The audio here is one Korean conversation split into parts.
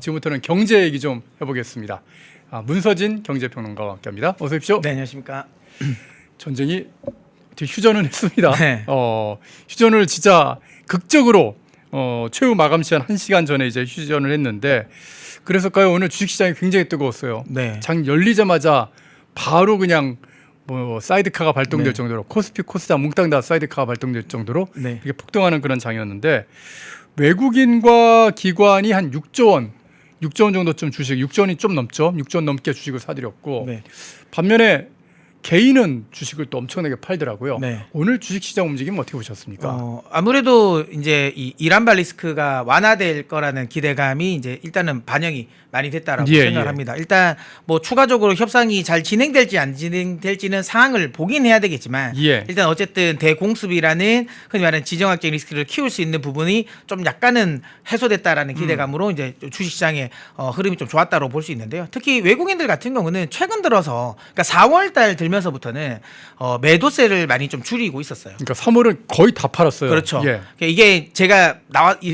지금부터는 경제 얘기 좀 해보겠습니다. 문서진 경제평론가와 함께합니다. 어서 오십시오. 네, 안녕하십니까. 전쟁이 휴전은 했습니다. 네. 휴전을 진짜 극적으로 최후 마감 시한 1시간 전에 이제 휴전을 했는데 그래서까요 오늘 주식시장이 굉장히 뜨거웠어요. 네. 장 열리자마자 바로 그냥 뭐 사이드카가 발동될 네. 정도로 코스피 코스닥 몽땅 다 사이드카가 발동될 정도로 네. 이렇게 폭등하는 그런 장이었는데 외국인과 기관이 한 6조 원 정도쯤 주식 6조 원이 좀 넘죠. 6조 원 넘게 주식을 사들였고 네. 반면에 개인은 주식을 또 엄청나게 팔더라고요. 네. 오늘 주식시장 움직임 어떻게 보셨습니까? 아무래도 이제 이 이란발 리스크가 완화될 거라는 기대감이 이제 일단은 반영이 많이 됐다라고 생각을 합니다. 일단 뭐 추가적으로 협상이 잘 진행될지 안 진행될지는 상황을 보긴 해야 되겠지만 일단 어쨌든 대공습이라는 흔히 말하는 지정학적 리스크를 키울 수 있는 부분이 좀 약간은 해소됐다라는 기대감으로 이제 주식시장의 흐름이 좀 좋았다고 볼 수 있는데요. 특히 외국인들 같은 경우는 최근 들어서 그러니까 4월달 들면서부터는 매도세를 많이 좀 줄이고 있었어요. 그러니까 3월은 거의 다 팔았어요. 그렇죠. 예. 그러니까 이게 제가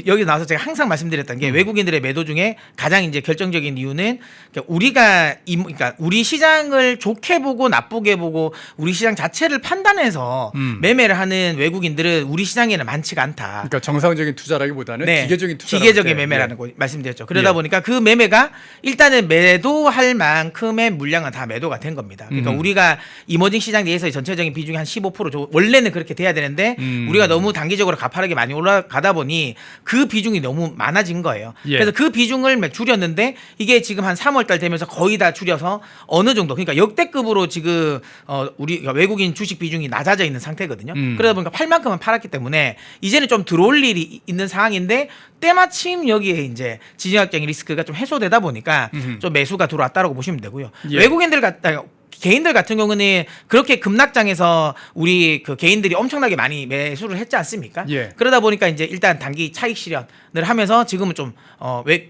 여기 나와서 제가 항상 말씀드렸던 게 외국인들의 매도 중에 가장 이제 결정적인 이유는 그러니까 우리 시장을 좋게 보고 나쁘게 보고 우리 시장 자체를 판단해서 매매를 하는 외국인들은 우리 시장에는 많지가 않다. 그러니까 정상적인 투자라기보다는 기계적인 투자, 기계적인 매매라는 거 말씀드렸죠. 그러다 보니까 그 매매가 일단은 매도할 만큼의 물량은 다 매도가 된 겁니다. 그러니까 우리가 이머징 시장 내에서의 전체적인 비중이 한 15% 원래는 그렇게 돼야 되는데 우리가 너무 단기적으로 가파르게 많이 올라가다 보니 그 비중이 너무 많아진 거예요. 그래서 그 비중을 줄였는데 이게 지금 한 3월달 되면서 거의 다 줄여서 어느 정도 그러니까 역대급으로 지금 우리 외국인 주식 비중이 낮아져 있는 상태거든요. 그러다 보니까 팔 만큼은 팔았기 때문에 이제는 좀 들어올 일이 있는 상황인데 때마침 여기에 이제 지정학적인 리스크가 좀 해소되다 보니까 좀 매수가 들어왔다라고 보시면 되고요. 외국인들 개인들 같은 경우는 그렇게 급락장에서 우리 그 개인들이 엄청나게 많이 매수를 했지 않습니까? 그러다 보니까 이제 일단 단기 차익 실현을 하면서 지금은 좀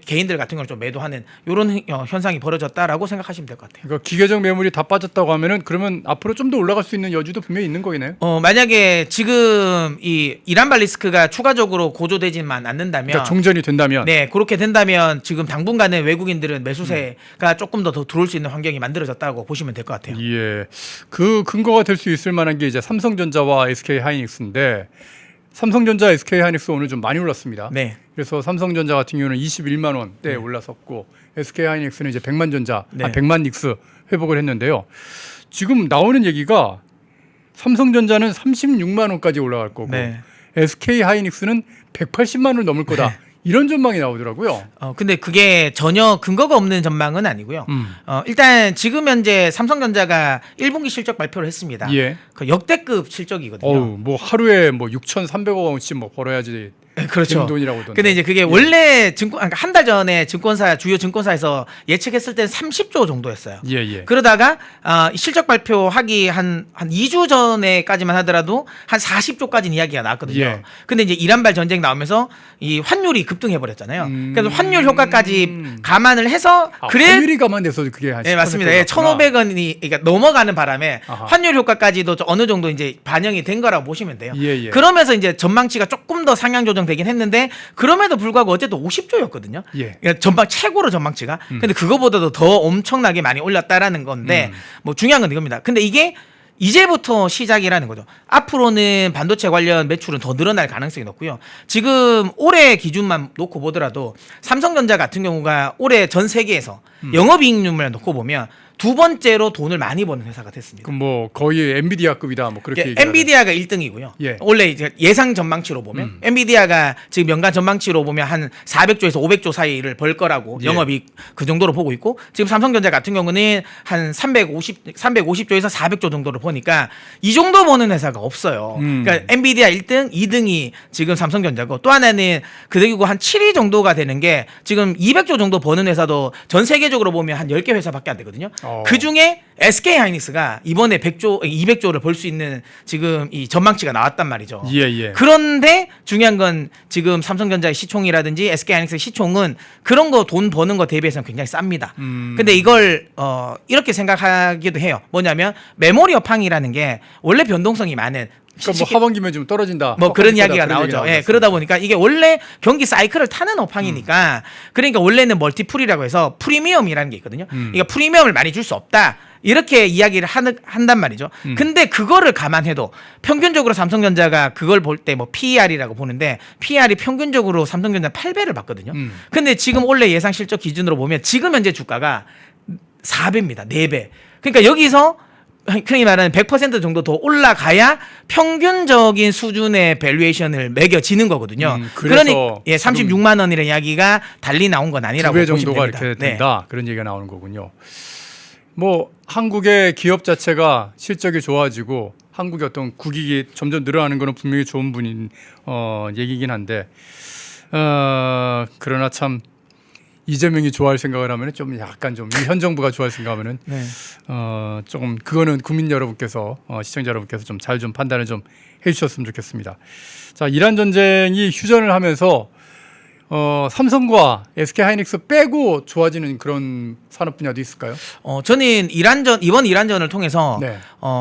개인들 같은 경우는 좀 매도하는 이런 현상이 벌어졌다라고 생각하시면 될 것 같아요. 그러니까 기계적 매물이 다 빠졌다고 하면은 그러면 앞으로 좀 더 올라갈 수 있는 여지도 분명히 있는 거네요. 만약에 지금 이 이란발 리스크가 추가적으로 고조되지만 않는다면, 그러니까 종전이 된다면, 네 그렇게 된다면 지금 당분간은 외국인들은 매수세가 조금 더 들어올 수 있는 환경이 만들어졌다고 보시면 될 것 같아요. 예, 그 근거가 될 수 있을 만한 게 이제 삼성전자와 SK 하이닉스인데 삼성전자, SK 하이닉스 오늘 좀 많이 올랐습니다. 네. 그래서 삼성전자 같은 경우는 21만 원대에 올라섰고 SK 하이닉스는 이제 100만 닉스 회복을 했는데요. 지금 나오는 얘기가 삼성전자는 36만 원까지 올라갈 거고 SK 하이닉스는 180만 원을 넘을 거다. 이런 전망이 나오더라고요. 근데 그게 전혀 근거가 없는 전망은 아니고요. 일단 지금 현재 삼성전자가 1분기 실적 발표를 했습니다. 그 역대급 실적이거든요. 뭐 하루에 뭐 6,300억 원씩 뭐 벌어야지. 그렇죠. 돈이라고 근데 이제 그게 원래 그러니까 한 달 전에 주요 증권사에서 예측했을 때는 30조 정도였어요. 그러다가 실적 발표하기 한 2주 전에까지만 하더라도 한 40조까지는 이야기가 나왔거든요. 근데 이제 이란발 전쟁 나오면서 이 환율이 급등해 버렸잖아요. 그래서 환율 효과까지 감안을 해서 환율이 감안돼서 그게 한 10% 맞습니다. 1,500원이 그러니까 넘어가는 바람에 환율 효과까지도 어느 정도 이제 반영이 된 거라고 보시면 돼요. 그러면서 이제 전망치가 조금 더 상향 조정되긴 했는데 그럼에도 불구하고 어쨌든 50조였거든요. 그러니까 전망 최고로 전망치가. 근데 그거보다도 더 엄청나게 많이 올랐다라는 건데 뭐 중요한 건 이겁니다. 근데 이게 이제부터 시작이라는 거죠. 앞으로는 반도체 관련 매출은 더 늘어날 가능성이 높고요. 지금 올해 기준만 놓고 보더라도 삼성전자 같은 경우가 올해 전 세계에서 영업이익률만 놓고 보면 두 번째로 돈을 많이 버는 회사가 됐습니다. 그럼 뭐 거의 엔비디아급이다 뭐 그렇게 엔비디아가 1등이고요. 원래 이제 예상 전망치로 보면 엔비디아가 지금 연간 전망치로 보면 한 400조에서 500조 사이를 벌 거라고 영업이익 그 정도로 보고 있고 지금 삼성전자 같은 경우는 한 350조에서 400조 정도를 보니까 이 정도 버는 회사가 없어요. 그러니까 엔비디아 1등, 2등이 지금 삼성전자고 또 하나는 그리고 한 7위 정도가 되는 게 지금 200조 정도 버는 회사도 전 세계적으로 보면 한 10개 회사밖에 안 되거든요. 그 중에 SK 하이닉스가 이번에 200조를 벌 수 있는 지금 이 전망치가 나왔단 말이죠. 그런데 중요한 건 지금 삼성전자의 시총이라든지 SK 하이닉스의 시총은 그런 거 돈 버는 거 대비해서는 굉장히 쌉니다. 근데 이걸 이렇게 생각하기도 해요. 뭐냐면 메모리 업황이라는 게 원래 변동성이 많은 그러니까 뭐 하반기면 좀 떨어진다. 뭐 그런 이야기가 그런 얘기 나오죠. 예, 나왔습니다. 그러다 보니까 이게 원래 경기 사이클을 타는 업황이니까 그러니까 원래는 멀티풀이라고 해서 프리미엄이라는 게 있거든요. 그러니까 프리미엄을 많이 줄 수 없다. 이렇게 이야기를 한단 말이죠. 근데 그거를 감안해도 평균적으로 삼성전자가 그걸 볼 때 뭐 PER이라고 보는데 PER이 평균적으로 삼성전자 8배를 받거든요. 근데 지금 원래 예상 실적 기준으로 보면 지금 현재 주가가 4배입니다. 4배. 그러니까 여기서 흔히 말하는 100% 정도 더 올라가야 평균적인 수준의 밸류에이션을 매겨지는 거거든요. 그러니 예, 36만 원이라는 이야기가 달리 나온 건 아니라고 2배 보시면 정도가 됩니다. 이렇게 된다. 그런 얘기가 나오는 거군요. 뭐 한국의 기업 자체가 실적이 좋아지고 한국의 어떤 국익이 점점 늘어나는 것은 분명히 좋은 분인 얘기긴 한데 그러나 참 이재명이 좋아할 생각을 하면 좀 약간 좀 현 정부가 좋아할 생각하면은 네. 조금 그거는 국민 여러분께서 시청자 여러분께서 좀 잘 좀 판단을 좀 해주셨으면 좋겠습니다. 자, 이란 전쟁이 휴전을 하면서 삼성과 SK 하이닉스 빼고 좋아지는 그런 산업 분야도 있을까요? 저는 이번 이란전을 통해서 네.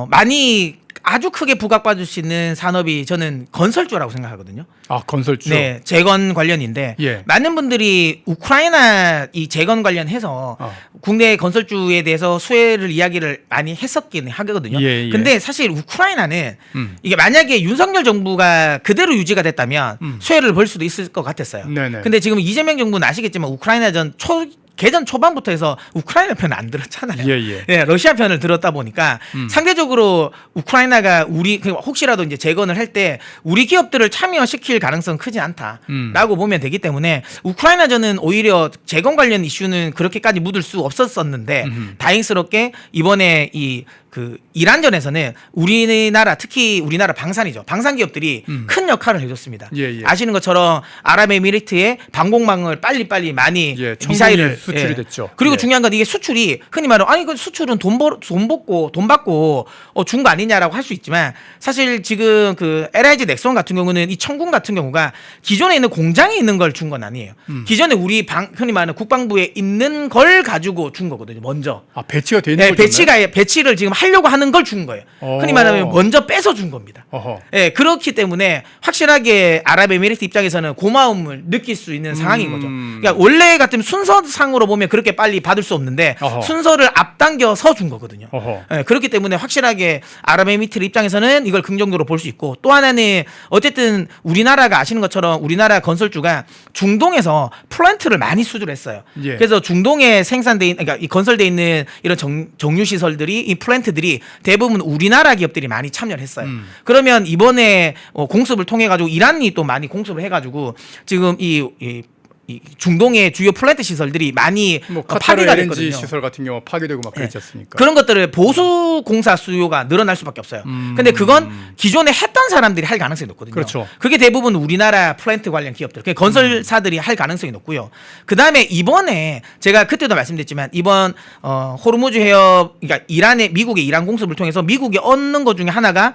많이 아주 크게 부각받을 수 있는 산업이 저는 건설주라고 생각하거든요. 아, 건설주. 네, 재건 관련인데 예. 많은 분들이 우크라이나 이 재건 관련해서 국내 건설주에 대해서 수혜를 이야기를 많이 했었긴 하거든요. 예, 예. 근데 사실 우크라이나는 이게 만약에 윤석열 정부가 그대로 유지가 됐다면 수혜를 볼 수도 있을 것 같았어요. 네네. 근데 지금 이재명 정부는 아시겠지만 우크라이나전 개전 초반부터 해서 우크라이나 편을 안 들었잖아요. 예. 네, 러시아 편을 들었다 보니까 상대적으로 우크라이나가 혹시라도 이제 재건을 할 때 우리 기업들을 참여시킬 가능성은 크지 않다라고 보면 되기 때문에 우크라이나전은 오히려 재건 관련 이슈는 그렇게까지 묻을 수 없었었는데 다행스럽게 이번에 그 이란전에서는 우리나라 특히 우리나라 방산이죠. 방산 기업들이 큰 역할을 해줬습니다. 예. 아시는 것처럼 아랍에미리트의 방공망을 빨리 많이 예, 미사일을 수출이 됐죠. 그리고 예. 중요한 건 이게 수출이 흔히 말하면 아니 그 수출은 돈 받고 준 거 아니냐라고 할 수 있지만 사실 지금 그 LIG 넥슨 같은 경우는 이 청군 같은 경우가 기존에 있는 공장에 있는 걸 준 건 아니에요. 기존에 우리 흔히 말하는 국방부에 있는 걸 가지고 준 거거든요. 먼저. 아, 배치가 돼 있는 네, 거죠. 배치를 지금 하려고 하는 걸 준 거예요. 흔히 말하면 먼저 뺏어 준 겁니다. 어허. 예, 그렇기 때문에 확실하게 아랍에미리트 입장에서는 고마움을 느낄 수 있는 상황인 거죠. 그러니까 원래 같으면 순서상으로 보면 그렇게 빨리 받을 수 없는데 어허. 순서를 앞당겨서 준 거거든요. 어허. 예, 그렇기 때문에 확실하게 아랍에미리트 입장에서는 이걸 긍정적으로 볼 수 있고 또 하나는 어쨌든 우리나라가 아시는 것처럼 우리나라 건설주가 중동에서 플랜트를 많이 수주했어요. 예. 그래서 중동에 그러니까 이 건설돼 있는 이런 정유 시설들이 이 플랜트들이 대부분 우리나라 기업들이 많이 참여를 했어요. 그러면 이번에 공습을 통해 가지고 이란이 또 많이 공습을 해 가지고 지금 이 중동의 주요 플랜트 시설들이 많이 뭐 카타르 파괴가 LNG 됐거든요. 시설 같은 경우 파괴되고 막 그랬지 않습니까? 그런 것들을 보수 공사 수요가 늘어날 수밖에 없어요. 근데 그건 기존에 했던 사람들이 할 가능성이 높거든요. 그렇죠. 그게 대부분 우리나라 플랜트 관련 기업들, 그러니까 건설사들이 할 가능성이 높고요. 그 다음에 이번에 제가 그때도 말씀드렸지만 이번 호르무즈 해협, 그러니까 미국의 이란 공습을 통해서 미국이 얻는 것 중에 하나가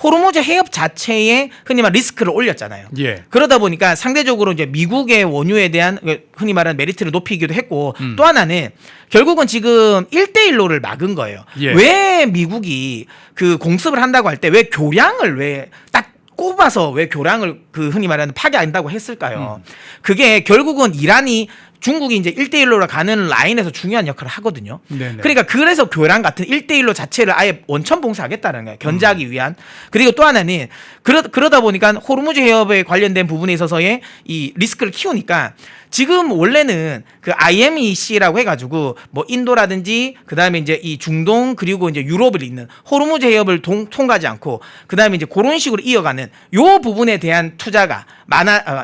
호르무즈 해협 자체에 흔히 말 리스크를 올렸잖아요. 예. 그러다 보니까 상대적으로 이제 미국의 원유에 대한 흔히 말하는 메리트를 높이기도 했고 또 하나는 결국은 지금 1대1로를 막은 거예요. 예. 왜 미국이 그 공습을 한다고 할 때 왜 교량을 왜 딱 꼽아서 왜 교량을 그 흔히 말하는 파괴한다고 했을까요? 그게 결국은 이란이 중국이 이제 1대1로 가는 라인에서 중요한 역할을 하거든요. 네네. 그러니까 그래서 교량 같은 1대1로 자체를 아예 원천 봉쇄하겠다는 거예요. 견제하기 위한. 그리고 또 하나는 그러다 보니까 호르무즈 해협에 관련된 부분에 있어서의 이 리스크를 키우니까 지금 원래는 그 IMEC라고 해가지고 뭐 인도라든지 그 다음에 이제 이 중동 그리고 이제 유럽을 잇는 호르무즈 해협을 통과하지 않고 그 다음에 이제 그런 식으로 이어가는 요 부분에 대한 투자가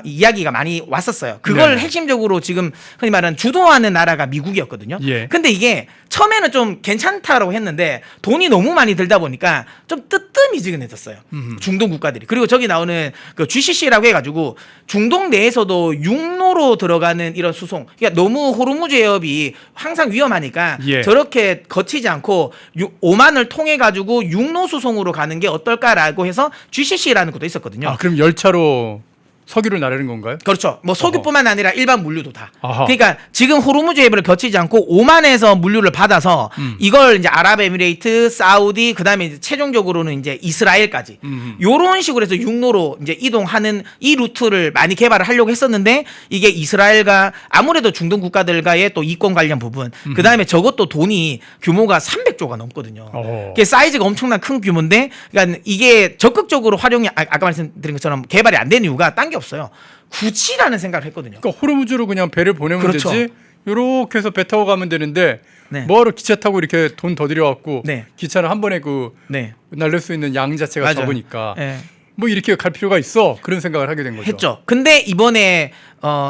이야기가 많이 왔었어요. 그걸 네네. 핵심적으로 지금 흔히 말하는 주도하는 나라가 미국이었거든요. 예. 근데 이게 처음에는 좀 괜찮다라고 했는데 돈이 너무 많이 들다 보니까 좀 뜨뜻미지근해졌어요. 중동 국가들이. 그리고 저기 나오는 그 GCC라고 해가지고 중동 내에서도 육로로 들어가는 이런 수송. 그러니까 너무 호르무즈 해협이 항상 위험하니까 예. 저렇게 거치지 않고 오만을 통해 가지고 육로 수송으로 가는 게 어떨까라고 해서 GCC라는 것도 있었거든요. 아, 그럼 열차로 석유를 나르는 건가요? 그렇죠. 뭐 석유뿐만 아니라 일반 물류도 다. 아하. 그러니까 지금 호르무즈 해협을 거치지 않고 오만에서 물류를 받아서 이걸 이제 아랍에미레이트, 사우디, 그다음에 이제 최종적으로는 이제 이스라엘까지 요런 식으로 해서 육로로 이제 이동하는 이 루트를 많이 개발을 하려고 했었는데 이게 이스라엘과 아무래도 중동 국가들과의 또 이권 관련 부분, 그다음에 저것도 돈이 규모가 300조가 넘거든요. 그게 사이즈가 엄청난 큰 규모인데, 그러니까 이게 적극적으로 활용이 아까 말씀드린 것처럼 개발이 안 된 이유가 딴 게 없어요. 굳이라는 생각을 했거든요. 그러니까 호르무즈로 그냥 배를 보내면 그렇죠. 되지. 요렇게 해서 배 타고 가면 되는데 네. 뭐하러 기차 타고 이렇게 돈 더 들여갖고 네. 기차는 한 번에 그 네. 날릴 수 있는 양 자체가 맞아요. 적으니까 네. 뭐 이렇게 갈 필요가 있어 그런 생각을 하게 된 거죠. 했죠. 근데 이번에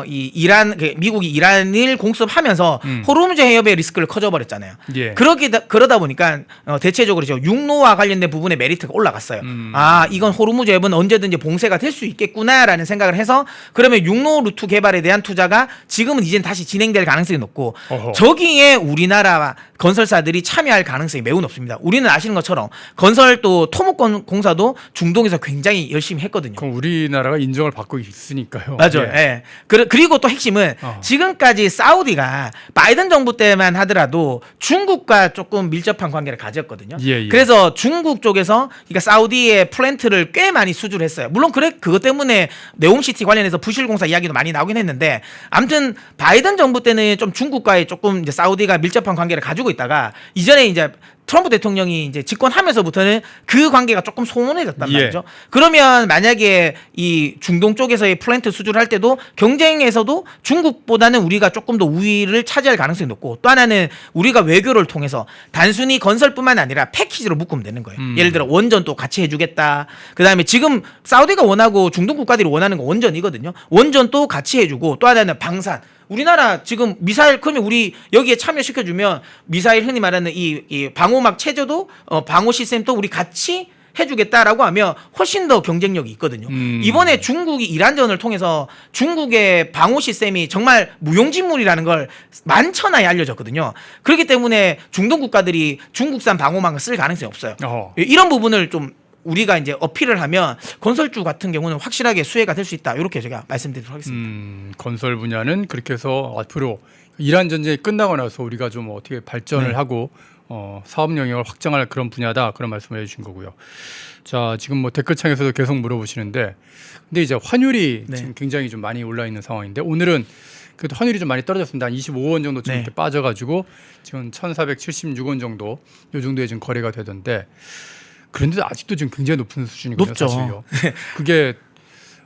이 이란 미국이 이란을 공습하면서 호르무즈 해협의 리스크를 커져버렸잖아요. 예. 그러다 보니까 대체적으로 육로와 관련된 부분의 메리트가 올라갔어요. 아, 이건 호르무즈 해협은 언제든지 봉쇄가 될 수 있겠구나라는 생각을 해서 그러면 육로 루트 개발에 대한 투자가 지금은 이젠 다시 진행될 가능성이 높고 어허. 저기에 우리나라 건설사들이 참여할 가능성이 매우 높습니다. 우리는 아시는 것처럼 건설 또 토목건 공사도 중동에서 굉장히 열심히 했거든요. 그럼 우리나라가 인정을 받고 있으니까요. 맞아요. 예. 예. 그리고 또 핵심은 지금까지 사우디가 바이든 정부 때만 하더라도 중국과 조금 밀접한 관계를 가졌거든요. 예, 예. 그래서 중국 쪽에서 그러니까 사우디의 플랜트를 꽤 많이 수주를 했어요. 물론 그것 때문에 네옴시티 관련해서 부실공사 이야기도 많이 나오긴 했는데 아무튼 바이든 정부 때는 좀 중국과의 조금 이제 사우디가 밀접한 관계를 가지고 있다가 이전에 이제 트럼프 대통령이 이제 집권하면서부터는 그 관계가 조금 소원해졌단 예. 말이죠. 그러면 만약에 이 중동 쪽에서의 플랜트 수주를 할 때도 경쟁에서도 중국보다는 우리가 조금 더 우위를 차지할 가능성이 높고 또 하나는 우리가 외교를 통해서 단순히 건설뿐만 아니라 패키지로 묶으면 되는 거예요. 예를 들어 원전도 같이 해주겠다. 그다음에 지금 사우디가 원하고 중동 국가들이 원하는 건 원전이거든요. 원전도 같이 해주고 또 하나는 방산. 우리나라 지금 미사일 그러면 우리 여기에 참여시켜주면 미사일 흔히 말하는 이 방호막 체제도 방호 시스템도 우리 같이 해주겠다라고 하면 훨씬 더 경쟁력이 있거든요. 이번에 중국이 이란전을 통해서 중국의 방호 시스템이 정말 무용지물이라는 걸 만천하에 알려졌거든요. 그렇기 때문에 중동 국가들이 중국산 방호막을 쓸 가능성이 없어요. 이런 부분을 좀 우리가 이제 어필을 하면 건설주 같은 경우는 확실하게 수혜가 될 수 있다. 이렇게 제가 말씀드리도록 하겠습니다. 건설 분야는 그렇게 해서 앞으로 이란 전쟁이 끝나고 나서 우리가 좀 어떻게 발전을 네. 하고 사업 영역을 확장할 그런 분야다 그런 말씀을 해주신 거고요. 자, 지금 뭐 댓글창에서도 계속 물어보시는데, 근데 이제 환율이 네. 지금 굉장히 좀 많이 올라 있는 상황인데 오늘은 그래도 환율이 좀 많이 떨어졌습니다. 한 25원 정도 좀 네. 이렇게 빠져가지고 지금 1,476원 정도 요 정도에 지금 거래가 되던데. 그런데도 아직도 지금 굉장히 높은 수준이거든요. 높죠. 사실요. 그게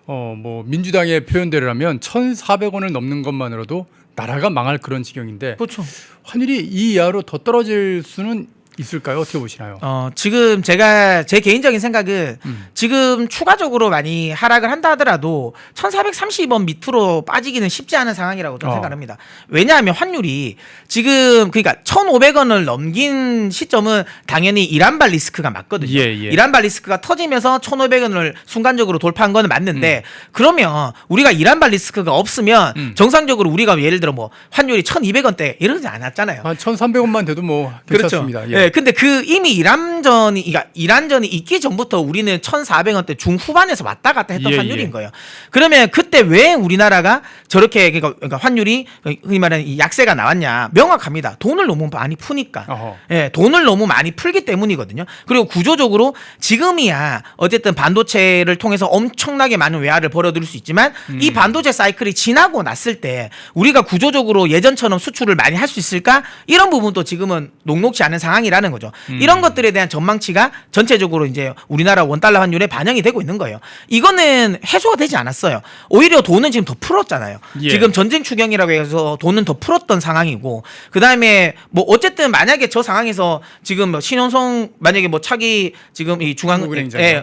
뭐 민주당의 표현대로라면 1,400원을 넘는 것만으로도 나라가 망할 그런 지경인데 그렇죠. 환율이 이 이하로 더 떨어질 수는 있을까요? 어떻게 보시나요? 지금 제가 제 개인적인 생각은 지금 추가적으로 많이 하락을 한다 하더라도 1430원 밑으로 빠지기는 쉽지 않은 상황이라고 저는 생각합니다. 왜냐하면 환율이 지금 그러니까 1,500원을 넘긴 시점은 당연히 이란발 리스크가 맞거든요. 예, 예. 이란발 리스크가 터지면서 1,500원을 순간적으로 돌파한 건 맞는데 그러면 우리가 이란발 리스크가 없으면 정상적으로 우리가 예를 들어 뭐 환율이 1,200원대 이러지 않았잖아요. 한 1,300원만 돼도 뭐 괜찮습니다. 그렇죠. 예. 네, 근데 이미 이란전이 있기 전부터 우리는 1,400원대 중후반에서 왔다 갔다 했던 예, 환율인 예. 거예요. 그러면 그때 왜 우리나라가 저렇게 그러니까 환율이 흔히 말하는 이 약세가 나왔냐? 명확합니다. 돈을 너무 많이 푸니까. 어허. 예, 돈을 너무 많이 풀기 때문이거든요. 그리고 구조적으로 지금이야 어쨌든 반도체를 통해서 엄청나게 많은 외화를 벌어들일 수 있지만 이 반도체 사이클이 지나고 났을 때 우리가 구조적으로 예전처럼 수출을 많이 할 수 있을까? 이런 부분도 지금은 녹록지 않은 상황이라는 거죠. 이런 것들에 대한 전망치가 전체적으로 이제 우리나라 원달러 환율에 반영이 되고 있는 거예요. 이거는 해소가 되지 않았어요. 오히려 돈은 지금 더 풀었잖아요. 예. 지금 전쟁 추경이라고 해서 돈은 더 풀었던 상황이고 그다음에 뭐 어쨌든 만약에 저 상황에서 지금 뭐 신현성 만약에 뭐 차기 지금 이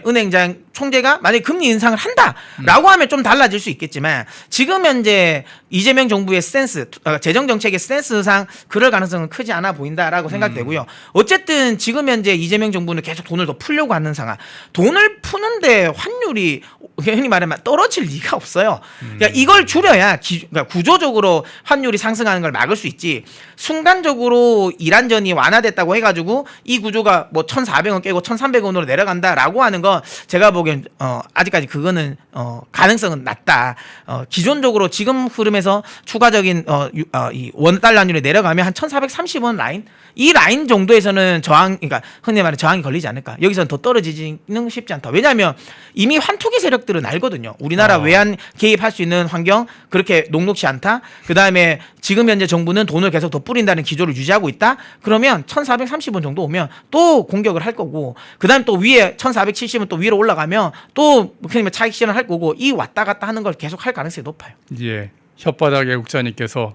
은행장 총재가 만약에 금리 인상을 한다라고 하면 좀 달라질 수 있겠지만 지금 현재 이재명 정부의 스탠스 재정 정책의 스탠스상 그럴 가능성은 크지 않아 보인다라고 생각되고요. 어쨌든 지금 현재 이재명 정부는 계속 돈을 더 풀려고 하는 상황. 돈을 푸는데 환율이 흔히 말하면 떨어질 리가 없어요. 그러니까 이걸 줄여야 그러니까 구조적으로 환율이 상승하는 걸 막을 수 있지. 순간적으로 이란전이 완화됐다고 해가지고 이 구조가 뭐 1,400원 깨고 1,300원으로 내려간다라고 하는 거 제가 보기엔 아직까지 그거는 가능성은 낮다. 기존적으로 지금 흐름에서 추가적인 이 원달러율이 내려가면 한 1,430원 라인 이 라인 정도에서는 그러니까 흔히 말하는 저항이 걸리지 않을까. 여기서는 더 떨어지지는 쉽지 않다. 왜냐하면 이미 환투기 세력들은 알거든요. 우리나라 외환 개입할 수 있는 환경 그렇게 녹록지 않다. 그 다음에 지금 현재 정부는 돈을 계속 더 뿌린다는 기조를 유지하고 있다. 그러면 1,430원 정도 오면 또 공격을 할 거고, 그 다음 또 위에 1,470원 또 위로 올라가면 또 그냥 차익 실현을 할 거고, 이 왔다 갔다 하는 걸 계속 할 가능성이 높아요. 예, 혓바닥 애국자님께서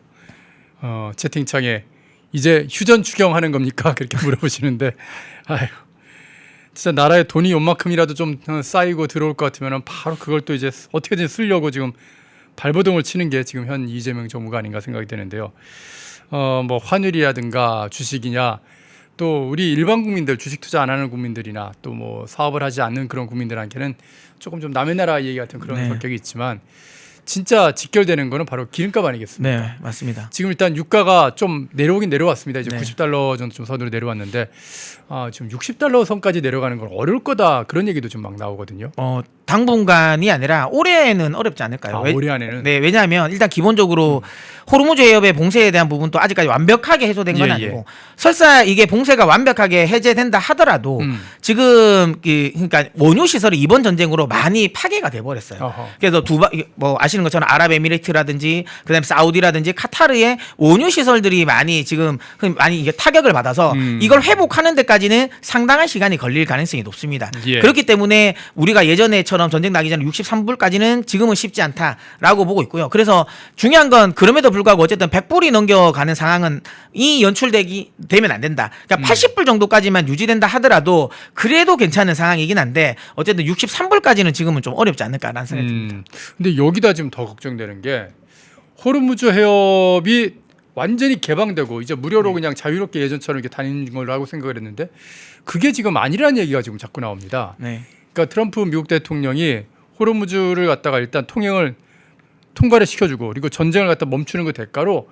채팅창에 이제 휴전 추경하는 겁니까? 그렇게 물어보시는데, 아유, 진짜 나라에 돈이 요만큼이라도 좀 쌓이고 들어올 것 같으면 바로 그걸 또 이제 어떻게든 쓰려고 지금 발버둥을 치는 게 지금 현 이재명 정부가 아닌가 생각이 되는데요. 뭐 환율이라든가 주식이냐, 또 우리 일반 국민들, 주식 투자 안 하는 국민들이나 또 뭐 사업을 하지 않는 그런 국민들한테는 조금 좀 남의 나라 얘기 같은 그런 성격이 있지만, 진짜 직결되는 거는 바로 기름값 아니겠습니까? 네, 맞습니다. 지금 일단 유가가 좀 내려오긴 내려왔습니다. 이제 네. 90달러 정도 좀 선으로 내려왔는데, 지금 60달러 선까지 내려가는 건 어려울 거다, 그런 얘기도 좀 막 나오거든요. 당분간이 아니라 올해는 어렵지 않을까요? 올해 안에는? 네, 왜냐하면 일단 기본적으로 호르무즈 해협의 봉쇄에 대한 부분도 아직까지 완벽하게 해소된 건 아니고, 설사 이게 봉쇄가 완벽하게 해제된다 하더라도 지금 그러니까 원유 시설이 이번 전쟁으로 많이 파괴가 돼 버렸어요. 그래서 뭐 아시는 것처럼 아랍에미리트라든지 그다음에 사우디라든지 카타르의 원유 시설들이 많이 지금 많이 이게 타격을 받아서 이걸 회복하는 데까지는 상당한 시간이 걸릴 가능성이 높습니다. 예. 그렇기 때문에 우리가 예전에처럼 전쟁 나기 전에 63불까지는 지금은 쉽지 않다라고 보고 있고요. 그래서 중요한 건 그럼에도 불구하고 어쨌든 100불이 넘겨가는 상황은 이 되면 안 된다. 그러니까 80불 정도까지만 유지된다 하더라도 그래도 괜찮은 상황이긴 한데, 어쨌든 63불까지는 지금은 좀 어렵지 않을까라는 생각이 듭니다. 근데 여기다 지금 더 걱정되는 게, 호르무즈 해협이 완전히 개방되고 이제 무료로 그냥 자유롭게 예전처럼 이렇게 다니는 걸로 하고 생각을 했는데, 그게 지금 아니라는 얘기가 지금 자꾸 나옵니다. 네. 그러니까 트럼프 미국 대통령이 호르무즈를 갖다가 일단 통과를 시켜주고, 그리고 전쟁을 갖다 멈추는 그 대가로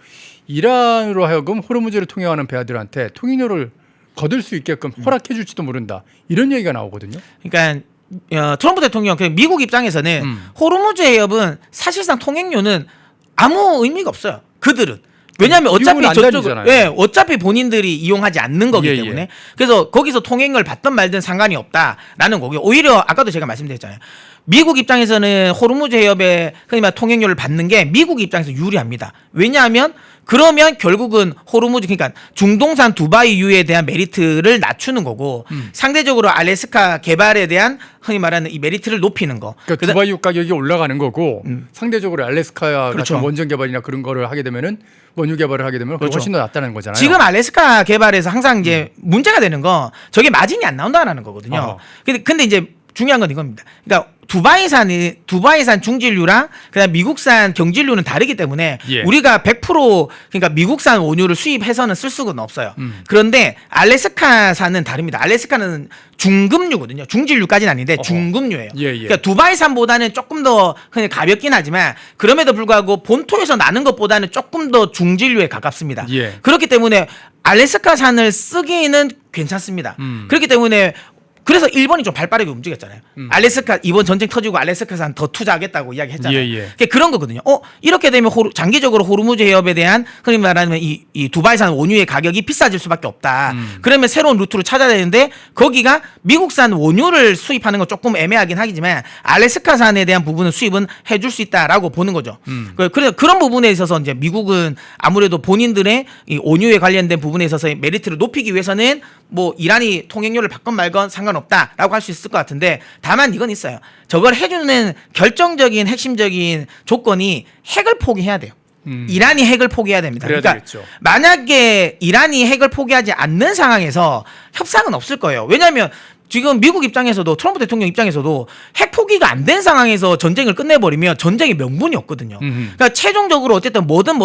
이란으로 하여금 호르무즈를 통행하는 배들한테 통행료를 거둘 수 있게끔 허락해 줄지도 모른다, 이런 얘기가 나오거든요. 그러니까 트럼프 대통령, 미국 입장에서는 호르무즈 해협은 사실상 통행료는 아무 의미가 없어요. 그들은. 왜냐하면 어차피 어차피 본인들이 이용하지 않는 거기 때문에. 그래서 거기서 통행을 받든 말든 상관이 없다라는 거고요. 오히려 아까도 제가 말씀드렸잖아요. 미국 입장에서는 호르무즈 해협에 흔히 말 통행료를 받는 게 미국 입장에서 유리합니다. 왜냐하면 그러면 결국은 호르무즈, 그러니까 중동산 두바이유에 대한 메리트를 낮추는 거고, 상대적으로 알래스카 개발에 대한 흔히 말하는 이 메리트를 높이는 거. 그러니까 두바이유 가격이 올라가는 거고, 상대적으로 알래스카 그렇죠. 같은 원전 개발이나 그런 거를 하게 되면은, 원유 개발을 하게 되면 그렇죠. 훨씬 더 낫다는 거잖아요. 지금 알래스카 개발에서 항상 이제 문제가 되는 건 저게 마진이 안 나온다는 거거든요. 근데 이제 중요한 건 이겁니다. 그러니까 두바이산 중진류랑 그다음 미국산 경진류는 다르기 때문에 우리가 100% 그러니까 미국산 원유를 수입해서는 쓸 수는 없어요. 그런데 알래스카산은 다릅니다. 알래스카는 중금류거든요. 중진류까지는 아닌데 중금류예요. 그러니까 두바이산보다는 조금 더 그냥 가볍긴 하지만, 그럼에도 불구하고 본토에서 나는 것보다는 조금 더 중진류에 가깝습니다. 그렇기 때문에 알래스카산을 쓰기는 괜찮습니다. 그렇기 때문에 그래서 일본이 좀 발빠르게 움직였잖아요. 알래스카 이번 전쟁 터지고 알래스카산 더 투자하겠다고 이야기했잖아요. 그러니까 그런 거거든요. 이렇게 되면 장기적으로 호르무즈 해협에 대한 흔히 말하는 이 두바이산 원유의 가격이 비싸질 수밖에 없다. 그러면 새로운 루트를 찾아야 되는데, 거기가 미국산 원유를 수입하는 건 조금 애매하긴 하지만 알래스카산에 대한 부분은 수입은 해줄 수 있다라고 보는 거죠. 그래서 그런 부분에 있어서 이제 미국은 아무래도 본인들의 이 원유에 관련된 부분에 있어서 메리트를 높이기 위해서는 뭐 이란이 통행료를 받건 말건 상관없다라고 할 수 있을 것 같은데, 다만 이건 있어요. 저걸 해주는 결정적인 핵심적인 조건이 핵을 포기해야 돼요. 이란이 핵을 포기해야 됩니다. 그러니까 되겠죠. 만약에 이란이 핵을 포기하지 않는 상황에서 협상은 없을 거예요. 왜냐하면 지금 미국 입장에서도, 트럼프 대통령 입장에서도 핵 포기가 안 된 상황에서 전쟁을 끝내버리면 전쟁의 명분이 없거든요. 그러니까 최종적으로 어쨌든 뭐든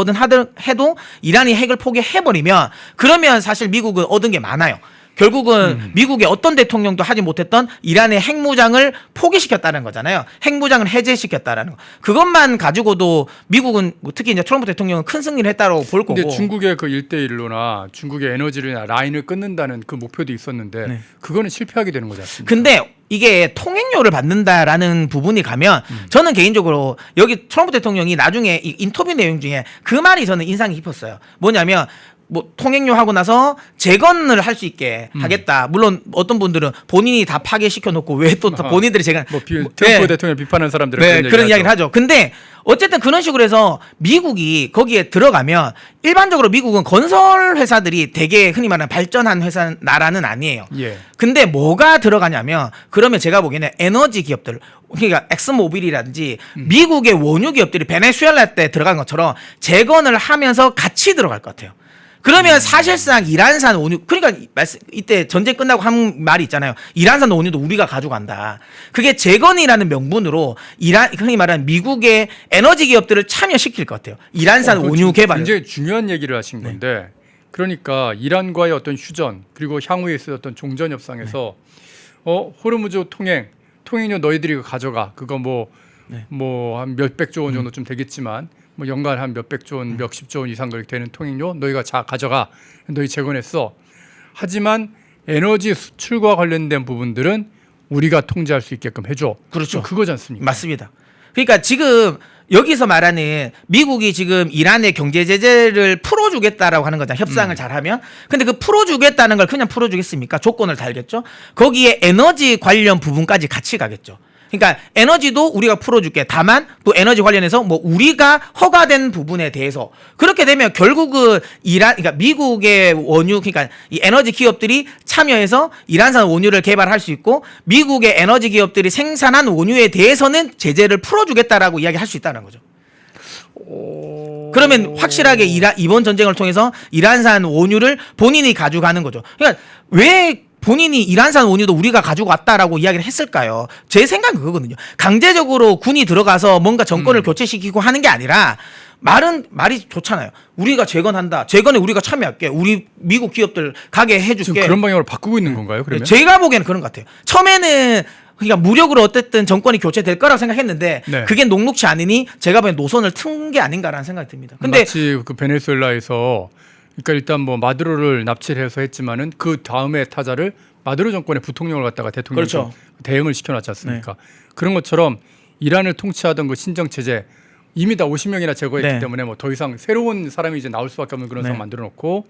해도 이란이 핵을 포기해버리면, 그러면 사실 미국은 얻은 게 많아요. 결국은 미국의 어떤 대통령도 하지 못했던 이란의 핵무장을 포기시켰다는 거잖아요. 핵무장을 해제시켰다라는 거. 그것만 가지고도 미국은 특히 이제 트럼프 대통령은 큰 승리를 했다고 볼 거고. 근데 중국의 그 1대1로나 중국의 에너지를 라인을 끊는다는 그 목표도 있었는데 네. 그거는 실패하게 되는 거지 않습니까? 근데 이게 통행료를 받는다라는 부분이 가면 저는 개인적으로 여기 트럼프 대통령이 나중에 이 인터뷰 내용 중에 그 말이 저는 인상이 깊었어요. 뭐냐면 뭐 통행료 하고 나서 재건을 할 수 있게 하겠다. 물론 어떤 분들은 본인이 다 파괴시켜 놓고 왜 또 본인들이 재건 트럼프 네. 대통령 비판하는 사람들은 네, 그런 이야기를 하죠. 근데 어쨌든 그런 식으로 해서 미국이 거기에 들어가면 일반적으로 미국은 건설 회사들이 되게 흔히 말하는 발전한 회사 나라는 아니에요. 예. 근데 뭐가 들어가냐면 그러면 제가 보기에는 에너지 기업들 그러니까 엑스모빌이라든지 미국의 원유 기업들이 베네수엘라 때 들어간 것처럼 재건을 하면서 같이 들어갈 것 같아요. 그러면 사실상 이란산 원유 그러니까 이때 전쟁 끝나고 한 말이 있잖아요. 이란산 원유도 우리가 가져간다. 그게 재건이라는 명분으로 이란 흔히 말하는 미국의 에너지 기업들을 참여시킬 것 같아요. 이란산 원유 개발. 굉장히 중요한 얘기를 하신 건데 그러니까 이란과의 어떤 휴전 그리고 향후에 있을 어떤 종전 협상에서 호르무즈 통행료 너희들이 가져가 그거 뭐 한 몇백조 원 정도 좀 되겠지만 뭐 연간 한 몇백조 원, 몇십조 원 이상 그렇게 되는 통행료 너희가 가져가 너희 재건했어. 하지만 에너지 수출과 관련된 부분들은 우리가 통제할 수 있게끔 해줘. 그렇죠. 그거지 않습니까? 맞습니다. 그러니까 지금 여기서 말하는 미국이 지금 이란의 경제 제재를 풀어주겠다라고 하는 거잖아요. 협상을 잘하면. 근데 그 풀어주겠다는 걸 그냥 풀어주겠습니까? 조건을 달겠죠. 거기에 에너지 관련 부분까지 같이 가겠죠. 그러니까 에너지도 우리가 풀어줄게. 다만 또 에너지 관련해서 뭐 우리가 허가된 부분에 대해서 그렇게 되면 결국은 그러니까 미국의 원유 그러니까 이 에너지 기업들이 참여해서 이란산 원유를 개발할 수 있고 미국의 에너지 기업들이 생산한 원유에 대해서는 제재를 풀어주겠다라고 이야기할 수 있다는 거죠. 그러면 확실하게 이번 전쟁을 통해서 이란산 원유를 본인이 가져가는 거죠. 그러니까 왜 본인이 이란산 원유도 우리가 가지고 왔다라고 이야기를 했을까요? 제 생각은 그거거든요. 강제적으로 군이 들어가서 뭔가 정권을 교체시키고 하는 게 아니라 말이 좋잖아요. 우리가 재건한다. 재건에 우리가 참여할게. 우리 미국 기업들 가게 해줄게. 지금 그런 방향으로 바꾸고 있는 건가요? 그러면? 제가 보기에는 그런 것 같아요. 처음에는 그러니까 무력으로 어쨌든 정권이 교체될 거라고 생각했는데 네. 그게 녹록치 않으니 제가 보기엔 노선을 튼 게 아닌가라는 생각이 듭니다. 근데 마치 그 베네수엘라에서 그러니까 일단 뭐 마두로를 납치를 해서 했지만은 그 다음에 타자를 마두로 정권의 부통령을 갖다가 대통령 그렇죠. 대응을 시켜놨지 않습니까? 그런 것처럼 이란을 통치하던 그 신정 체제 이미 다 50명이나 제거했기 네. 때문에 뭐 더 이상 새로운 사람이 이제 나올 수밖에 없는 그런 네. 상황 만들어 놓고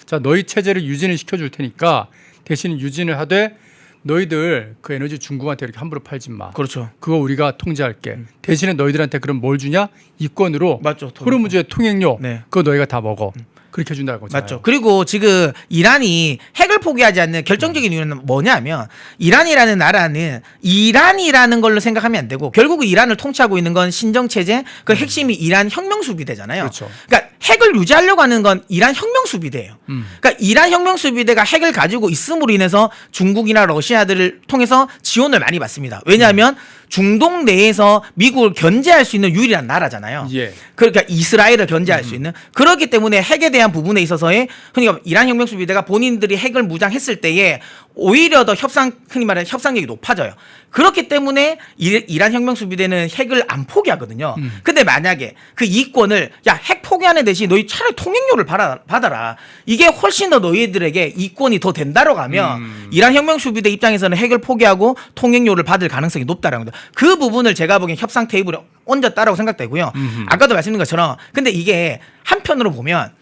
자 너희 체제를 유진을 시켜줄 테니까 대신 유진을 하되 너희들 그 에너지 중국한테 이렇게 함부로 팔지 마. 그렇죠. 그거 우리가 통제할게. 대신에 너희들한테 그럼 뭘 주냐? 이권으로 맞죠. 호르무즈의 통행료 네. 그거 너희가 다 먹어. 그렇게 해준다는 거잖아요. 맞죠. 그리고 지금 이란이 핵을 포기하지 않는 결정적인 이유는 뭐냐면 이란이라는 나라는 이란이라는 걸로 생각하면 안 되고 결국 이란을 통치하고 있는 건 신정체제 그 핵심이 이란 혁명수비대잖아요. 그렇죠. 그러니까 핵을 유지하려고 하는 건 이란 혁명수비대예요. 그러니까 이란 혁명수비대가 핵을 가지고 있음으로 인해서 중국이나 러시아들을 통해서 지원을 많이 받습니다. 왜냐하면 중동 내에서 미국을 견제할 수 있는 유일한 나라잖아요. 예. 그러니까 이스라엘을 견제할 수 있는 그렇기 때문에 핵에 대한 부분에 있어서의 그러니까 이란 혁명수비대가 본인들이 핵을 무장했을 때에 오히려 더 흔히 말하는 협상력이 높아져요. 그렇기 때문에 이란 혁명수비대는 핵을 안 포기하거든요. 근데 만약에 그 이권을 핵 포기하는 대신 너희 차라리 통행료를 받아라. 이게 훨씬 더 너희들에게 이권이 더 된다라고 하면 이란 혁명수비대 입장에서는 핵을 포기하고 통행료를 받을 가능성이 높다라는 거죠. 그 부분을 제가 보기엔 협상 테이블에 얹었다라고 생각되고요. 아까도 말씀드린 것처럼 근데 이게 한편으로 보면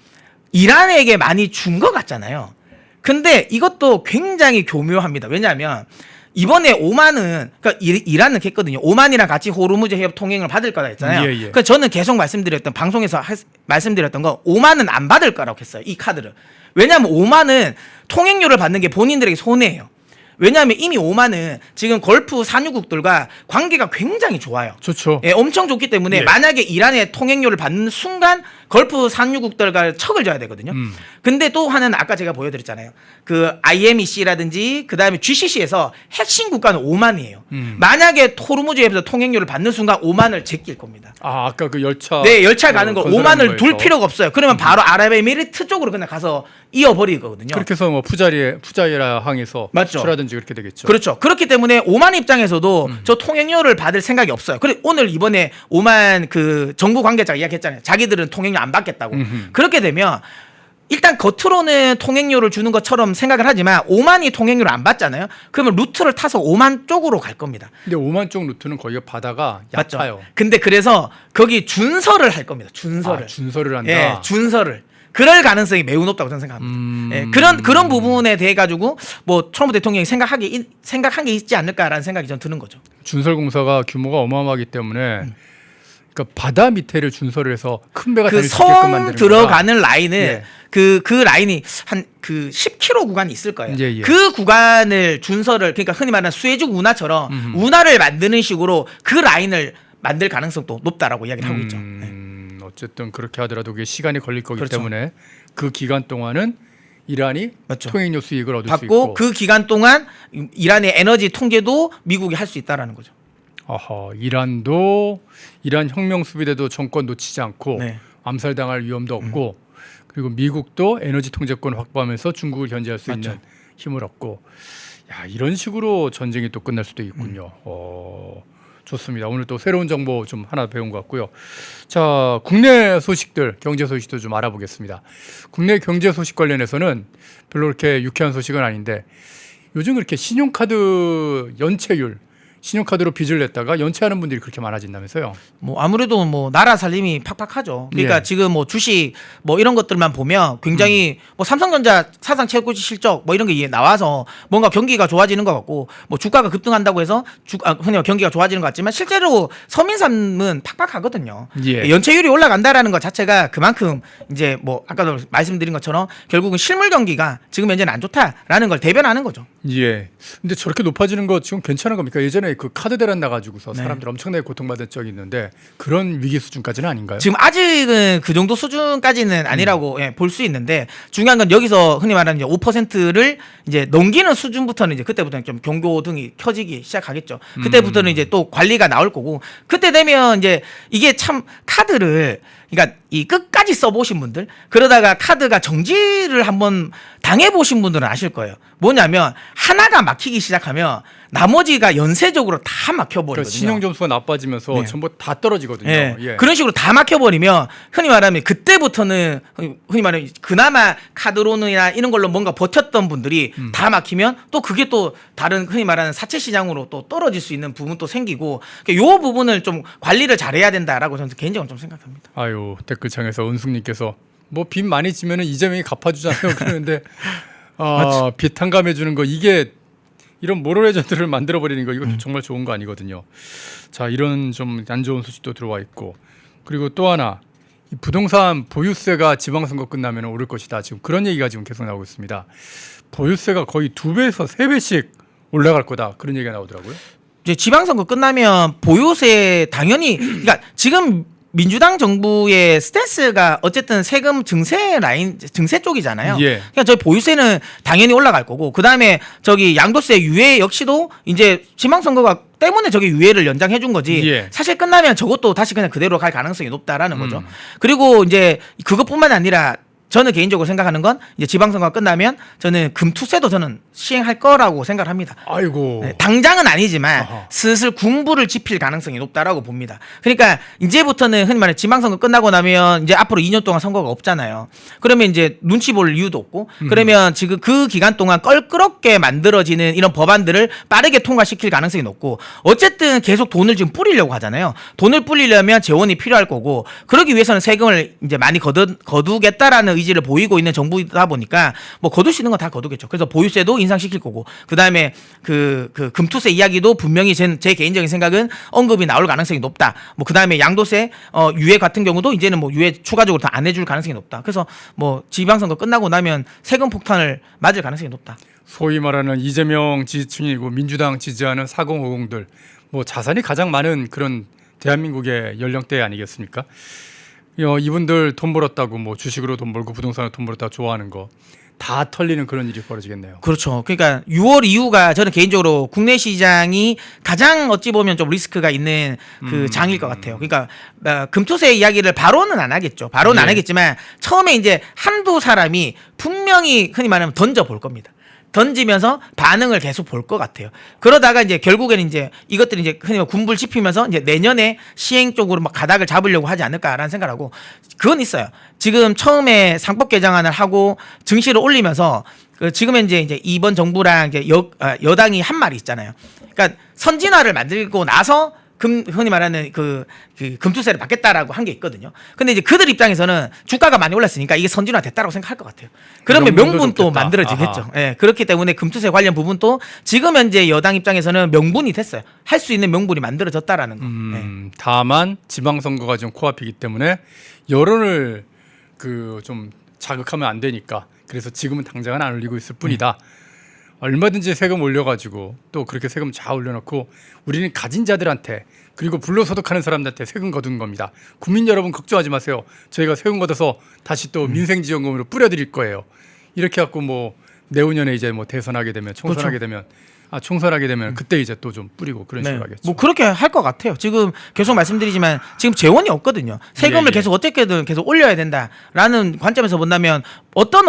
이란에게 많이 준 것 같잖아요. 근데 이것도 굉장히 교묘합니다. 왜냐하면 이번에 오만은 그러니까 이란은 했거든요. 오만이랑 같이 호르무즈 해협 통행을 받을 거다 했잖아요. 예. 그러니까 저는 계속 방송에서 말씀드렸던 거 오만은 안 받을 거라고 했어요. 이 카드를. 왜냐하면 오만은 통행료를 받는 게 본인들에게 손해예요. 왜냐하면 이미 오만은 지금 걸프 산유국들과 관계가 굉장히 좋아요. 좋죠. 예, 엄청 좋기 때문에 예. 만약에 이란의 통행료를 받는 순간 걸프 상류국들과 척을 져야 되거든요. 근데 또 하나는 아까 제가 보여드렸잖아요. 그 IMEC라든지 그다음에 GCC에서 핵심 국가는 오만이에요. 만약에 호르무즈에서 통행료를 받는 순간 오만을 제낄 겁니다. 아, 아까 그 열차. 네, 열차 가는 거 건설하는 오만을 둘 거에서. 필요가 없어요. 그러면 바로 아랍에미리트 쪽으로 그냥 가서 이어버리거든요. 그렇게 해서 뭐 푸자이라 항에서 맞죠. 수출하든지 그렇게 되겠죠. 그렇죠. 그렇기 때문에 오만 입장에서도 저 통행료를 받을 생각이 없어요. 그래 오늘 이번에 오만 그 정부 관계자가 이야기했잖아요. 자기들은 통행료 안 받겠다고. 그렇게 되면 일단 겉으로는 통행료를 주는 것처럼 생각을 하지만 오만이 통행료를 안 받잖아요. 그러면 루트를 타서 오만 쪽으로 갈 겁니다. 근데 오만 쪽 루트는 거기가 바다가 맞죠? 얕아요. 근데 그래서 거기 준설을 할 겁니다. 준설을. 아, 준설을 한다. 예, 준설을. 그럴 가능성이 매우 높다고 저는 생각합니다. 예, 그런 부분에 대해 가지고 뭐 트럼프 대통령이 생각한 게 있지 않을까라는 생각이 저는 드는 거죠. 준설 공사가 규모가 어마어마하기 때문에 그러니까 바다 밑에를 준설을 해서 큰 배가 그 다닐 수 있게끔 섬 만드는 들어가는 라인을 예. 그 라인이 한 그 10km 구간이 있을 거예요. 예, 예. 그 구간을 준설을 그러니까 흔히 말하는 수에즈 운하처럼 운하를 만드는 식으로 그 라인을 만들 가능성도 높다라고 이야기를 하고 있죠. 네. 어쨌든 그렇게 하더라도 그게 시간이 걸릴 거기 그렇죠. 때문에 그 기간 동안은 이란이 맞죠. 통행료 수익을 얻을 수 받고 있고 그 기간 동안 이란의 에너지 통제도 미국이 할 수 있다라는 거죠. 이란 혁명 수비대도 정권 놓치지 않고 네. 암살당할 위험도 없고 그리고 미국도 에너지 통제권 확보하면서 중국을 견제할 수 맞죠. 있는 힘을 얻고 야, 이런 식으로 전쟁이 또 끝날 수도 있군요. 좋습니다. 오늘 또 새로운 정보 좀 하나 배운 것 같고요. 자, 국내 소식들, 경제 소식도 좀 알아보겠습니다. 국내 경제 소식 관련해서는 별로 그렇게 유쾌한 소식은 아닌데 요즘 그렇게 신용카드 연체율, 신용카드로 빚을 냈다가 연체하는 분들이 그렇게 많아진다면서요. 뭐 아무래도 뭐 나라 살림이 팍팍하죠. 그러니까 예. 지금 뭐 주식 뭐 이런 것들만 보면 굉장히 뭐 삼성전자 사상 최고 실적 뭐 이런 게 나와서 뭔가 경기가 좋아지는 것 같고 뭐 주가가 급등한다고 해서 흔히 경기가 좋아지는 것 같지만 실제로 서민 삶은 팍팍하거든요. 예. 연체율이 올라간다라는 것 자체가 그만큼 이제 뭐 아까도 말씀드린 것처럼 결국은 실물 경기가 지금 현재는 안 좋다라는 걸 대변하는 거죠. 예. 근데 저렇게 높아지는 거 지금 괜찮은 겁니까? 예전에 그 카드 대란 나가지고서 네. 사람들 엄청나게 고통받은 적이 있는데 그런 위기 수준까지는 아닌가요? 지금 아직은 그 정도 수준까지는 아니라고 볼 수 있는데 중요한 건 여기서 흔히 말하는 이제 5%를 이제 넘기는 수준부터는 이제 그때부터는 좀 경고등이 켜지기 시작하겠죠. 그때부터는 이제 또 관리가 나올 거고 그때 되면 이제 이게 참 카드를 그러니까 이 끝까지 써보신 분들 그러다가 카드가 정지를 한번 당해보신 분들은 아실 거예요. 뭐냐면 하나가 막히기 시작하면 나머지가 연쇄적으로 다 막혀버리거든요. 그러니까 신용 점수가 나빠지면서 네. 전부 다 떨어지거든요. 예. 예. 그런 식으로 다 막혀버리면 흔히 말하면 그때부터는 흔히 말하면 그나마 카드론이나 이런 걸로 뭔가 버텼던 분들이 다 막히면 또 그게 또 다른 흔히 말하는 사채 시장으로 또 떨어질 수 있는 부분도 생기고 요 부분을 좀 관리를 잘해야 된다라고 저는 개인적으로 좀 생각합니다. 아유, 댓글창에서 은숙님께서 뭐 빚 많이 지면은 이재명이 갚아주잖아요. 그러는데 빚 탕감해 주는 거 이게 이런 모럴 레전드를 만들어 버리는 거 이거 정말 좋은 거 아니거든요. 자, 이런 좀 안 좋은 소식도 들어와 있고 그리고 또 하나 이 부동산 보유세가 지방선거 끝나면 오를 것이다. 지금 그런 얘기가 지금 계속 나오고 있습니다. 보유세가 거의 2배에서 3배씩 올라갈 거다. 그런 얘기가 나오더라고요. 이제 지방선거 끝나면 보유세 당연히 그러니까 지금 민주당 정부의 스탠스가 어쨌든 세금 증세 라인 증세 쪽이잖아요. 예. 그러니까 저희 보유세는 당연히 올라갈 거고 그다음에 저기 양도세 유예 역시도 이제 지방선거가 때문에 저기 유예를 연장해 준 거지. 예. 사실 끝나면 저것도 다시 그냥 그대로 갈 가능성이 높다라는 거죠. 그리고 이제 그것뿐만 아니라 저는 개인적으로 생각하는 건 이제 지방선거가 끝나면 저는 금투세도 저는 시행할 거라고 생각을 합니다. 아이고. 네, 당장은 아니지만 아하. 슬슬 군부를 지필 가능성이 높다라고 봅니다. 그러니까 이제부터는 흔히 말해 지방선거 끝나고 나면 이제 앞으로 2년 동안 선거가 없잖아요. 그러면 이제 눈치 볼 이유도 없고 그러면 지금 그 기간 동안 껄끄럽게 만들어지는 이런 법안들을 빠르게 통과시킬 가능성이 높고 어쨌든 계속 돈을 지금 뿌리려고 하잖아요. 돈을 뿌리려면 재원이 필요할 거고 그러기 위해서는 세금을 이제 많이 거두겠다라는 의지를 보이고 있는 정부이다 보니까 뭐 거둘 수 있는 건 다 거두겠죠. 그래서 보유세도 인상시킬 거고 그 다음에 그 금투세 이야기도 분명히 제 개인적인 생각은 언급이 나올 가능성이 높다. 뭐 그 다음에 양도세 유예 같은 경우도 이제는 뭐 유예 추가적으로 다 안 해줄 가능성이 높다. 그래서 뭐 지방선거 끝나고 나면 세금 폭탄을 맞을 가능성이 높다. 소위 말하는 이재명 지지층이고 민주당 지지하는 4050들 뭐 자산이 가장 많은 그런 대한민국의 연령대 아니겠습니까? 이분들 돈 벌었다고 뭐 주식으로 돈 벌고 부동산으로 돈 벌었다고 좋아하는 거 다 털리는 그런 일이 벌어지겠네요. 그렇죠. 그러니까 6월 이후가 저는 개인적으로 국내 시장이 가장 어찌 보면 좀 리스크가 있는 그 장일 것 같아요. 그러니까 금투세 이야기를 바로는 안 하겠죠. 바로는 안 하겠지만 처음에 이제 한두 사람이 분명히 흔히 말하면 던져 볼 겁니다. 던지면서 반응을 계속 볼 것 같아요. 그러다가 이제 결국에는 이제 이것들이 이제 흔히 군불 짚히면서 이제 내년에 시행 쪽으로 막 가닥을 잡으려고 하지 않을까라는 생각을 하고 그건 있어요. 지금 처음에 상법 개정안을 하고 증시를 올리면서 지금 이제 이번 정부랑 이제 여당이 한 말이 있잖아요. 그러니까 선진화를 만들고 나서 흔히 말하는 그 금투세를 받겠다라고 한 게 있거든요. 근데 이제 그들 입장에서는 주가가 많이 올랐으니까 이게 선진화 됐다라고 생각할 것 같아요. 그러면 명분도 만들어지겠죠. 예, 그렇기 때문에 금투세 관련 부분도 지금 현재 여당 입장에서는 명분이 됐어요. 할 수 있는 명분이 만들어졌다라는 거. 예. 다만 지방선거가 좀 코앞이기 때문에 여론을 좀 자극하면 안 되니까 그래서 지금은 당장은 안 올리고 있을 뿐이다. 얼마든지 세금 올려가지고 또 그렇게 세금 잘 올려놓고 우리는 가진 자들한테 그리고 불로소득하는 사람들한테 세금 거둔 겁니다. 국민 여러분 걱정하지 마세요. 저희가 세금 걷어서 다시 또 민생지원금으로 뿌려드릴 거예요. 이렇게 갖고 뭐 내후년에 이제 뭐 대선하게 되면 총선하게 되면 총선하게 되면 그때 이제 또 좀 뿌리고 그런 식으로 하겠죠. 뭐 그렇게 할 것 같아요. 지금 계속 말씀드리지만 지금 재원이 없거든요. 세금을 계속 어떻게든 계속 올려야 된다라는 관점에서 본다면 어떤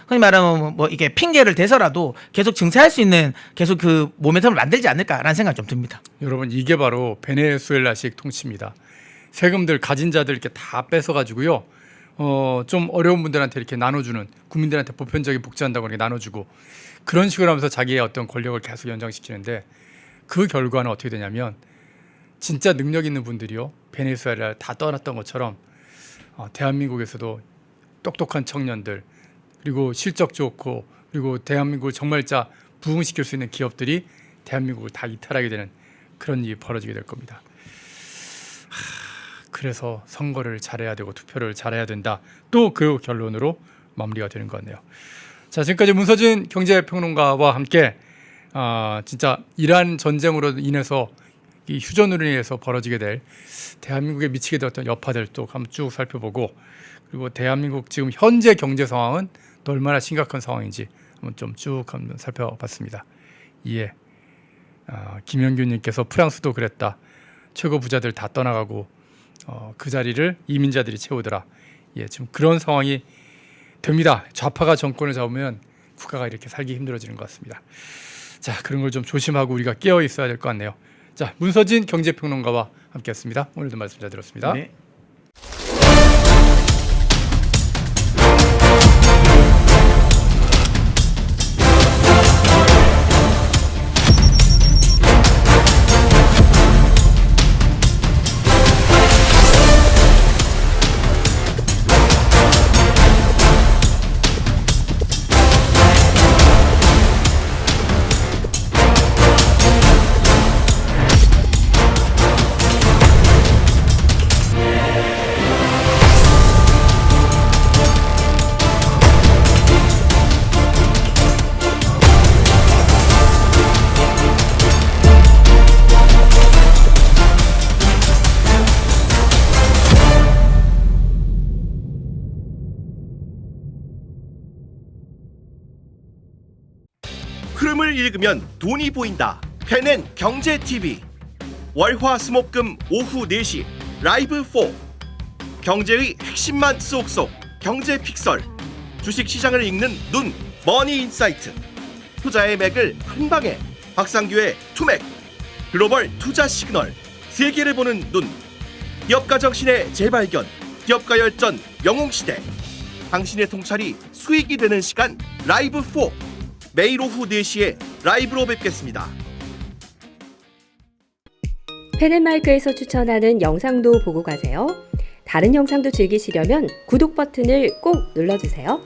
흔히 말하면 뭐 이게 핑계를 대서라도 계속 증세할 수 있는 계속 그 모멘텀을 만들지 않을까라는 생각이 좀 듭니다. 여러분 이게 바로 베네수엘라식 통치입니다. 세금들 가진 자들 이렇게 다 뺏어가지고요. 좀 어려운 분들한테 이렇게 나눠주는 국민들한테 보편적인 복지한다고 이렇게 나눠주고 그런 식으로 하면서 자기의 어떤 권력을 계속 연장시키는데 그 결과는 어떻게 되냐면 진짜 능력 있는 분들이요 베네수엘라를 다 떠났던 것처럼 대한민국에서도 똑똑한 청년들 그리고 실적 좋고 그리고 대한민국을 정말 부흥시킬 수 있는 기업들이 대한민국을 다 이탈하게 되는 그런 일이 벌어지게 될 겁니다. 그래서 선거를 잘해야 되고 투표를 잘해야 된다. 또 그 결론으로 마무리가 되는 것 같네요. 자, 지금까지 문서진 경제평론가와 함께 진짜 이란 전쟁으로 인해서 이 휴전으로 인해서 벌어지게 될 대한민국에 미치게 될 어떤 여파들도 한번 쭉 살펴보고 그리고 대한민국 지금 현재 경제 상황은 또 얼마나 심각한 상황인지 한번 좀 쭉 한번 살펴봤습니다. 예, 김영균님께서 프랑스도 그랬다. 최고 부자들 다 떠나가고 그 자리를 이민자들이 채우더라. 예, 지금 그런 상황이 됩니다. 좌파가 정권을 잡으면 국가가 이렇게 살기 힘들어지는 것 같습니다. 자, 그런 걸 좀 조심하고 우리가 깨어 있어야 될 것 같네요. 자, 문서진 경제평론가와 함께했습니다. 오늘도 말씀 잘 들었습니다. 네. 흐름을 읽으면 돈이 보인다. 펜앤 경제 TV. 월화수목금 오후 4시 라이브 4. 경제의 핵심만 쏙쏙. 경제 픽설. 주식 시장을 읽는 눈. 머니 인사이트. 투자의 맥을 한 방에. 박상규의 투맥. 글로벌 투자 시그널. 세계를 보는 눈. 기업가 정신의 재발견. 기업가 열전 영웅시대. 당신의 통찰이 수익이 되는 시간 라이브 4. 매일 오후 4시에 라이브로 뵙겠습니다. 펜앤마이크에서 추천하는 영상도 보고 가세요. 다른 영상도 즐기시려면 구독 버튼을 꼭 눌러주세요.